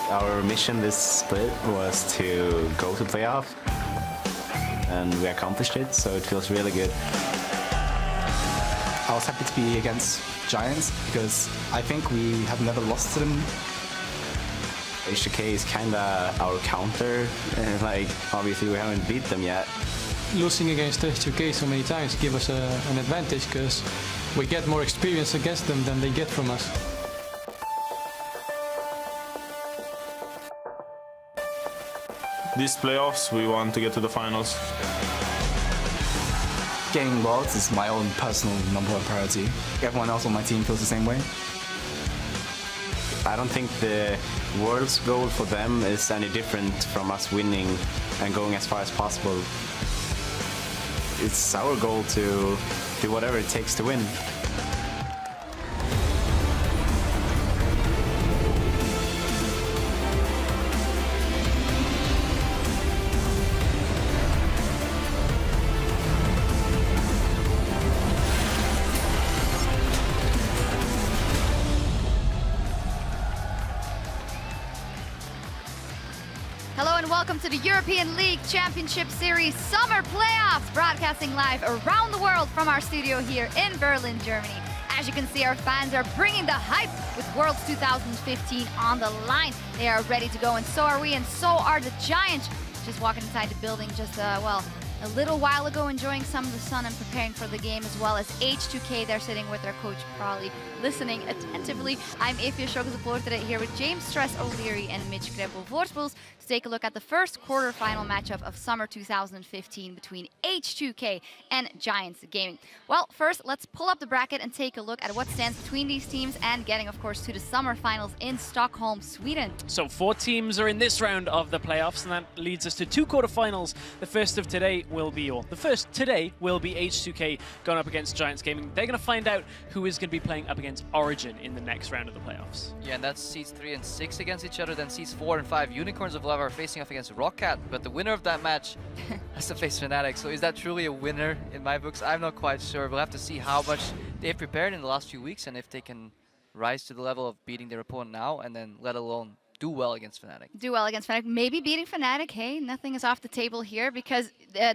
Our mission this split was to go to playoff, and we accomplished it, so it feels really good. I was happy to be against Giants because I think we have never lost to them. H2k is kinda our counter, and like obviously we haven't beat them yet. Losing against H2k so many times give us an advantage because we get more experience against them than they get from us. These playoffs, we want to get to the finals. Getting Worlds is my own personal #1 priority. Everyone else on my team feels the same way. I don't think the World's goal for them is any different from us winning and going as far as possible. It's our goal to do whatever it takes to win. Hello and welcome to the European League Championship Series Summer Playoffs, broadcasting live around the world from our studio here in Berlin, Germany. As you can see, our fans are bringing the hype with Worlds 2015 on the line. They are ready to go, and so are we, and so are the Giants. Just walking inside the building just, well, a little while ago, enjoying some of the sun and preparing for the game, as well as H2k. They're sitting with their coach, probably listening attentively. I'm Evie Schokkelsupporter here with James Stress O'Leary and Mitch Kreppel Voorspools to take a look at the first quarterfinal matchup of summer 2015 between H2k and Giants Gaming. Well, first, let's pull up the bracket and take a look at what stands between these teams and getting, of course, to the summer finals in Stockholm, Sweden. So 4 teams are in this round of the playoffs, and that leads us to 2 quarterfinals. The first of today will be, or the first today will be H2k going up against Giants Gaming. They're going to find out who is going to be playing up against Origin in the next round of the playoffs. Yeah, and that's seeds 3 and 6 against each other. Then seeds 4 and 5, Unicorns of Lava, are facing off against Rockcat. But the winner of that match has to face Fnatic. So is that truly a winner in my books? I'm not quite sure. We'll have to see how much they've prepared in the last few weeks and if they can rise to the level of beating their opponent now, and then let alone do well against Fnatic. Do well against Fnatic. Maybe beating Fnatic. Hey, nothing is off the table here because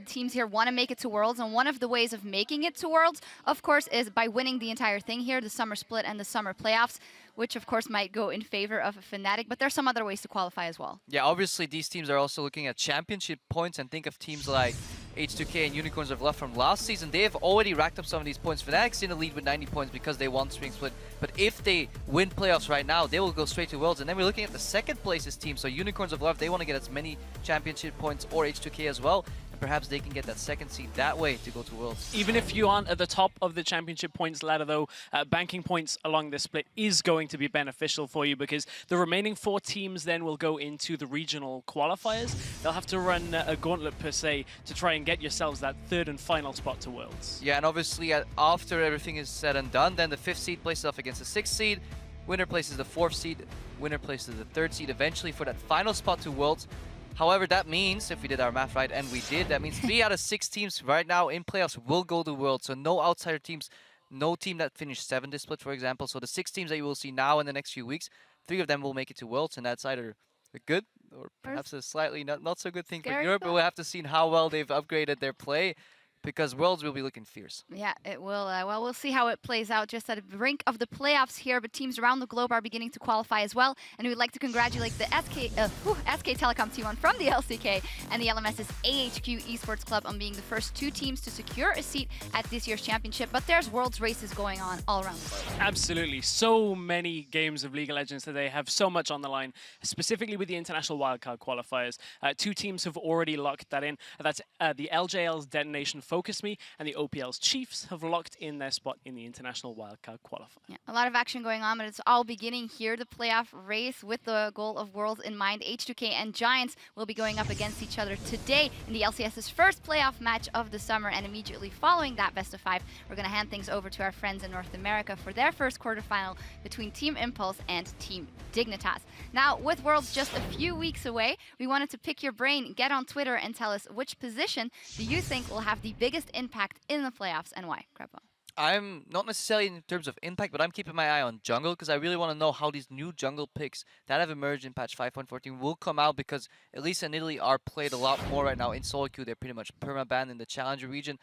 teams here want to make it to Worlds. And one of the ways of making it to Worlds, of course, is by winning the entire thing here, the summer split and the summer playoffs, which of course might go in favor of Fnatic. But there's some other ways to qualify as well. Yeah, obviously these teams are also looking at championship points, and think of teams like H2k and Unicorns of Love from last season. They have already racked up some of these points. Fnatic's in the lead with 90 points because they won Spring Split. But if they win playoffs right now, they will go straight to Worlds. And then we're looking at the second places team. So Unicorns of Love, they want to get as many championship points, or H2k as well. And perhaps they can get that second seed that way to go to Worlds. Even if you aren't at the top of the championship points ladder, though, banking points along this split is going to be beneficial for you, because the remaining 4 teams then will go into the regional qualifiers. They'll have to run a gauntlet per se to try and get yourselves that 3rd and final spot to Worlds. Yeah, and obviously after everything is said and done, then the 5th seed places off against the 6th seed, winner places the 4th seed, winner places the 3rd seed eventually for that final spot to Worlds. However, that means, if we did our math right, and we did, that means 3 out of 6 teams right now in playoffs will go to Worlds. So no outsider teams, no team that finished 7th this split, for example. So the 6 teams that you will see now in the next few weeks, 3 of them will make it to Worlds, and that's either a good or perhaps a slightly not so good thing for Europe. But we'll have to see how well they've upgraded their play, because Worlds will be looking fierce. Yeah, it will. Well, we'll see how it plays out just at the brink of the playoffs here, but teams around the globe are beginning to qualify as well. And we'd like to congratulate the SK Telecom T1 from the LCK and the LMS's AHQ Esports Club on being the first 2 teams to secure a seat at this year's championship. But there's Worlds races going on all around the globe. Absolutely. So many games of League of Legends today have so much on the line, specifically with the international wildcard qualifiers. 2 teams have already locked that in. That's the LJL's Detonation Focus Me and the OPL's Chiefs have locked in their spot in the international wildcard qualifier. Yeah, a lot of action going on, but it's all beginning here. The playoff race with the goal of Worlds in mind. H2k and Giants will be going up against each other today in the LCS's first playoff match of the summer, and immediately following that best of 5, we're going to hand things over to our friends in North America for their first quarterfinal between Team Impulse and Team Dignitas. Now, with Worlds just a few weeks away, we wanted to pick your brain, get on Twitter and tell us which position do you think will have the biggest impact in the playoffs and why? Kreppel. I'm not necessarily in terms of impact, but I'm keeping my eye on jungle because I really want to know how these new jungle picks that have emerged in patch 5.14 will come out, because at least in Italy are played a lot more right now. In solo queue, they're pretty much perma-banned in the challenger region.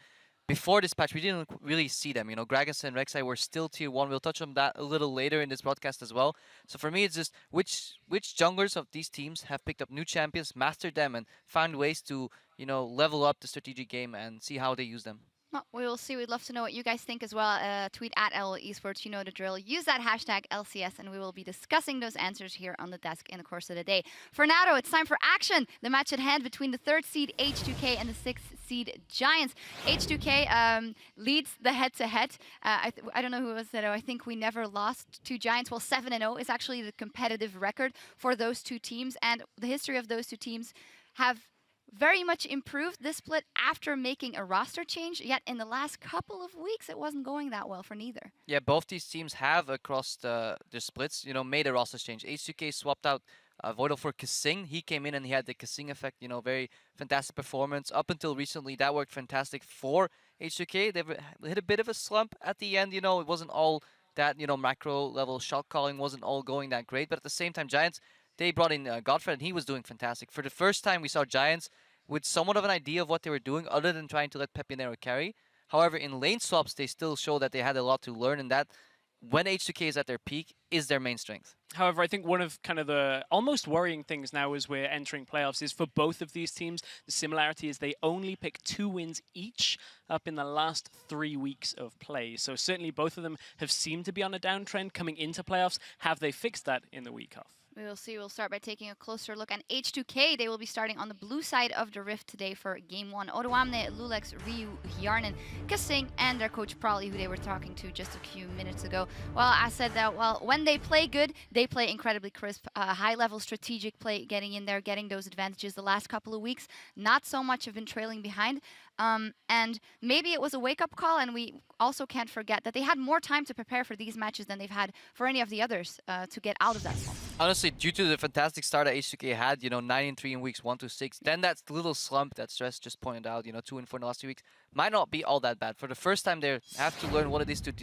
Before this patch, we didn't really see them. You know, Gragas and Rek'Sai were still tier 1. We'll touch on that a little later in this broadcast as well. So for me, it's just which junglers of these teams have picked up new champions, mastered them, and found ways to, you know, level up the strategic game and see how they use them. Well, we will see. We'd love to know what you guys think as well. Tweet at LL Esports, you know the drill. Use that hashtag LCS, and we will be discussing those answers here on the desk in the course of the day. For now, though, it's time for action. The match at hand between the 3rd seed H2k and the 6th seed Giants. H2k leads the head-to-head. I don't know who was that. I think we never lost to Giants. Well, 7-0 is actually the competitive record for those two teams, and the history of those two teams have very much improved this split after making a roster change, yet in the last couple of weeks it wasn't going that well for neither. Yeah, both these teams have across the splits, you know, made a roster change. H2k swapped out Voidal for Kasing. He came in and he had the Kasing effect, you know, very fantastic performance. Up until recently, that worked fantastic for H2k. They've hit a bit of a slump at the end, you know, it wasn't all that, you know, macro level shot calling wasn't all going that great, but at the same time, Giants, they brought in Godfred, and he was doing fantastic. For the first time, we saw Giants with somewhat of an idea of what they were doing, other than trying to let Pepinero carry. However, in lane swaps, they still show that they had a lot to learn, and that, when H2k is at their peak, is their main strength. However, I think one of kind of the almost worrying things now as we're entering playoffs is for both of these teams, the similarity is they only pick 2 wins each up in the last 3 weeks of play. So certainly both of them have seemed to be on a downtrend coming into playoffs. Have they fixed that in the week off? We will see. We'll start by taking a closer look at H2k. They will be starting on the blue side of the Rift today for Game 1. Odoamne, Lulex, Ryu, Hjarnan, Kasing, and their coach Prolly, who they were talking to just a few minutes ago. Well, I said that, well, when they play good, they play incredibly crisp, high-level strategic play, getting in there, getting those advantages. The last couple of weeks, not so much have been trailing behind. And maybe it was a wake-up call, and we also can't forget that they had more time to prepare for these matches than they've had for any of the others to get out of that slump. Honestly, due to the fantastic start that H2k had, you know, 9-3 in weeks 1 to 6, then that little slump that Stress just pointed out, you know, 2-4 in the last 2 weeks, might not be all that bad. For the first time, they have to learn what it is to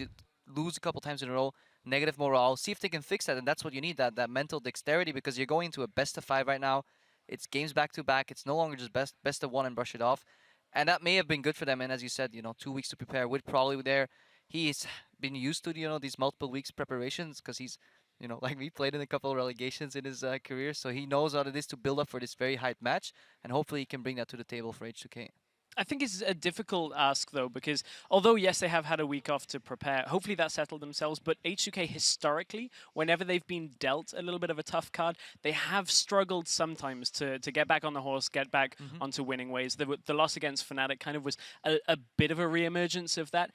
lose a couple times in a row, negative morale, see if they can fix that, and that's what you need, that mental dexterity, because you're going into a best of 5 right now. It's games back-to-back. It's no longer just best of 1 and brush it off. And that may have been good for them. And as you said, you know, 2 weeks to prepare with Prolly there. He's been used to, you know, these multiple weeks preparations because he's, you know, like me, played in a couple of relegations in his career. So he knows what it is to build up for this very hyped match. And hopefully he can bring that to the table for H2k. I think it's a difficult ask, though, because although, yes, they have had a week off to prepare, hopefully that settled themselves, but H2k historically, whenever they've been dealt a little bit of a tough card, they have struggled sometimes to get back on the horse, get back onto winning ways. The loss against Fnatic kind of was a bit of a re-emergence of that.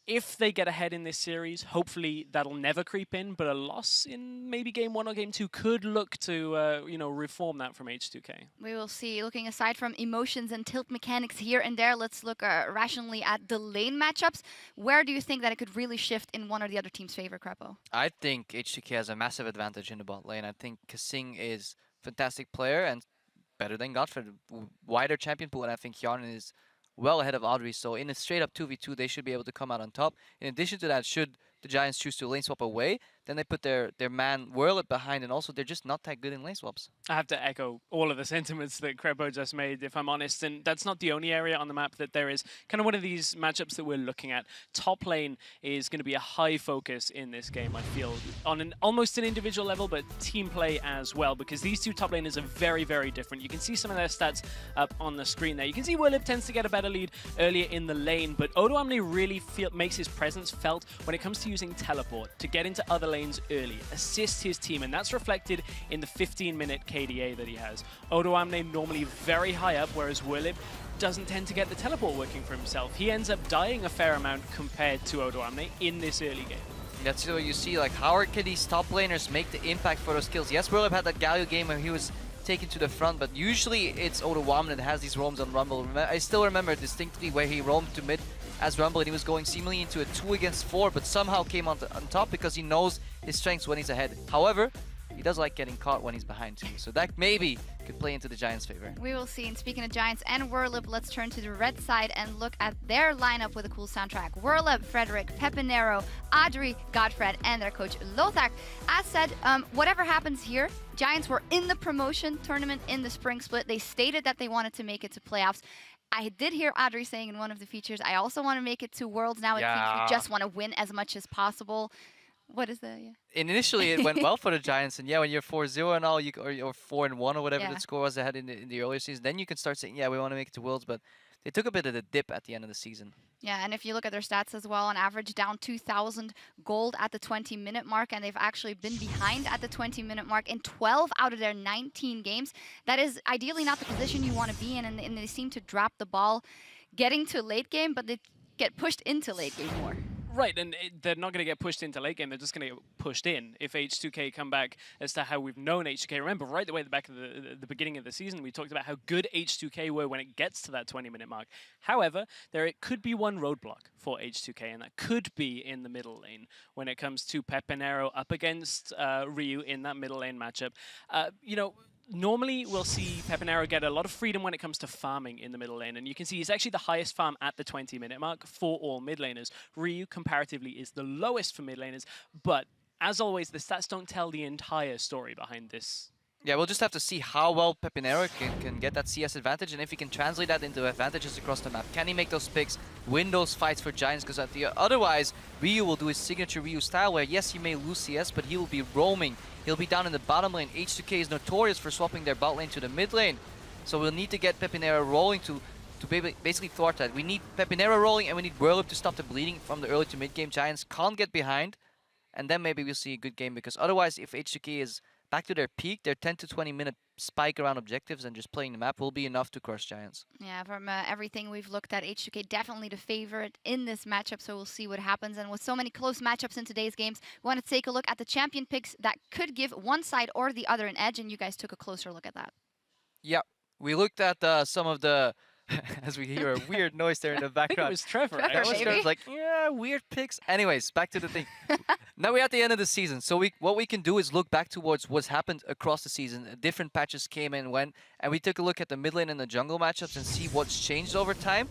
If they get ahead in this series, hopefully that'll never creep in, but a loss in maybe Game 1 or Game 2 could look to, you know, reform that from H2k. We will see. Looking aside from emotions and tilt mechanics here and there, let's look rationally at the lane matchups. Where do you think that it could really shift in one or the other team's favor, Crepo? I think H2k has a massive advantage in the bot lane. I think Kasing is a fantastic player and better than Godfred. Wider champion pool, and I think Hjarnan is well ahead of Audrey, so in a straight-up 2v2, they should be able to come out on top. In addition to that, should the Giants choose to lane swap away, then they put their man Whirl behind, and also they're just not that good in lane swaps. I have to echo all of the sentiments that Crepo just made, if I'm honest, and that's not the only area on the map that there is kind of one of these matchups that we're looking at. Top lane is going to be a high focus in this game, I feel, on almost an individual level, but team play as well, because these two top laners are very, very different. You can see some of their stats up on the screen there. You can see Willip tends to get a better lead earlier in the lane, but Odoamne really makes his presence felt when it comes to using teleport to get into other lanes early, assist his team, and that's reflected in the 15-minute KDA that he has. Odoamne normally very high up, whereas Willip doesn't tend to get the teleport working for himself. He ends up dying a fair amount compared to Odoamne in this early game. That's what you see, like how can these top laners make the impact for those kills? Yes, Willip had that Galio game where he was taken to the front, but usually it's Odoamne that has these roams on Rumble. I still remember distinctly where he roamed to mid as Rumble, and he was going seemingly into a 2 against 4, but somehow came on top because he knows his strengths when he's ahead. However, he does like getting caught when he's behind too. So that maybe could play into the Giants' favor. We will see. And speaking of Giants and Whirlip, let's turn to the red side and look at their lineup with a cool soundtrack. Whirlip, Frederick, Pepinero, Adri, Godfred, and their coach Lothar. As said, whatever happens here, Giants were in the promotion tournament in the spring split. They stated that they wanted to make it to playoffs. I did hear Adri saying in one of the features, I also want to make it to Worlds. Now it seems you just want to win as much as possible. What is that? Yeah. Initially, it went well for the Giants, and yeah, when you're 4-0 and all, or 4-1 or whatever the score was ahead in the earlier season, then you can start saying, yeah, we want to make it to Worlds, but they took a bit of the dip at the end of the season. Yeah, and if you look at their stats as well, on average down 2,000 gold at the 20-minute mark, and they've actually been behind at the 20-minute mark in 12 out of their 19 games. That is ideally not the position you want to be in, and they seem to drop the ball getting to late game, but they get pushed into late game more. Right, and they're not going to get pushed into late game, they're just going to get pushed in if H2k come back as to how we've known H2k. Remember, right the way at the back of the beginning of the season, we talked about how good H2k were when it gets to that 20-minute mark. However, there could be one roadblock for H2k, and that could be in the middle lane when it comes to Pepinero up against Ryu in that middle lane matchup. You know, normally we'll see Pepinero get a lot of freedom when it comes to farming in the middle lane, and you can see he's actually the highest farm at the 20-minute mark for all mid laners. Ryu comparatively is the lowest for mid laners, but as always, the stats don't tell the entire story behind this. Yeah, we'll just have to see how well Pepinero can get that CS advantage, and if he can translate that into advantages across the map. Can he make those picks, win those fights for Giants? Because otherwise, Ryu will do his signature Ryu style, where yes, he may lose CS, but he will be roaming. He'll be down in the bottom lane. H2k is notorious for swapping their bot lane to the mid lane. So we'll need to get Pepinero rolling to basically thwart that. We need Pepinero rolling, and we need Whirlip to stop the bleeding from the early to mid game. Giants can't get behind, and then maybe we'll see a good game, because otherwise, if H2k is back to their peak, their 10 to 20 minute spike around objectives and just playing the map will be enough to crush Giants. Yeah, from everything we've looked at, H2k definitely the favorite in this matchup, so we'll see what happens. And with so many close matchups in today's games, we want to take a look at the champion picks that could give one side or the other an edge, and you guys took a closer look at that. Yeah, we looked at some of the... as we hear a weird noise there in the background. I think it was Trevor. Trevor's like, yeah, weird picks. Anyways, back to the thing. Now we're at the end of the season, so what we can do is look back towards what's happened across the season. Different patches came and went, and we took a look at the mid lane and the jungle matchups and see what's changed over time.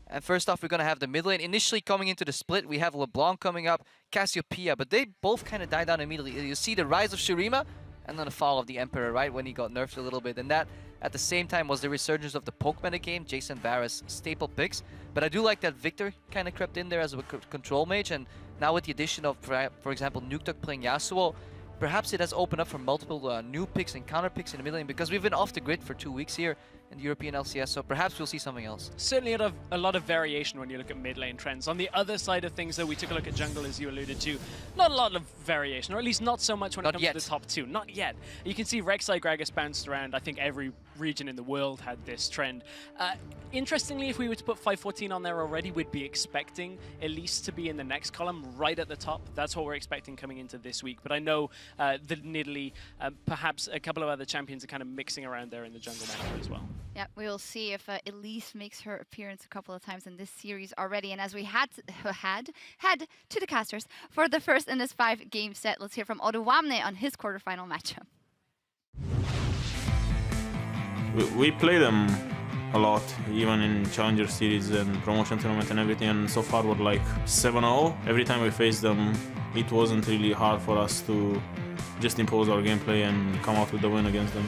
And first off, we're going to have the mid lane. Initially coming into the split, we have LeBlanc coming up, Cassiopeia, but they both kind of died down immediately. You see the rise of Shurima, and then the fall of the Emperor, right, when he got nerfed a little bit. And that, at the same time, was the resurgence of the poke meta game, Jason Barris staple picks. But I do like that Victor kind of crept in there as a control mage, and now with the addition of, for example, Nukeduck playing Yasuo, perhaps it has opened up for multiple new picks and counter picks in the mid lane, because we've been off the grid for 2 weeks here in the European LCS, so perhaps we'll see something else. Certainly a lot of variation when you look at mid lane trends. On the other side of things, though, we took a look at jungle, as you alluded to. Not a lot of variation, or at least not so much when it comes to the top two. Not yet. You can see Rek'Sai Gragas bounced around. I think every region in the world had this trend. Interestingly, if we were to put 514 on there already, we'd be expecting Elise to be in the next column, right at the top. That's what we're expecting coming into this week. But I know that Nidalee, perhaps a couple of other champions are kind of mixing around there in the jungle meta as well. Yeah, we'll see if Elise makes her appearance a couple of times in this series already. And as we head to the casters for the first in this 5-game set, let's hear from Oduwamne on his quarterfinal matchup. We play them a lot, even in Challenger Series and Promotion Tournament and everything, and so far we're like 7-0. Every time we faced them, it wasn't really hard for us to just impose our gameplay and come out with the win against them.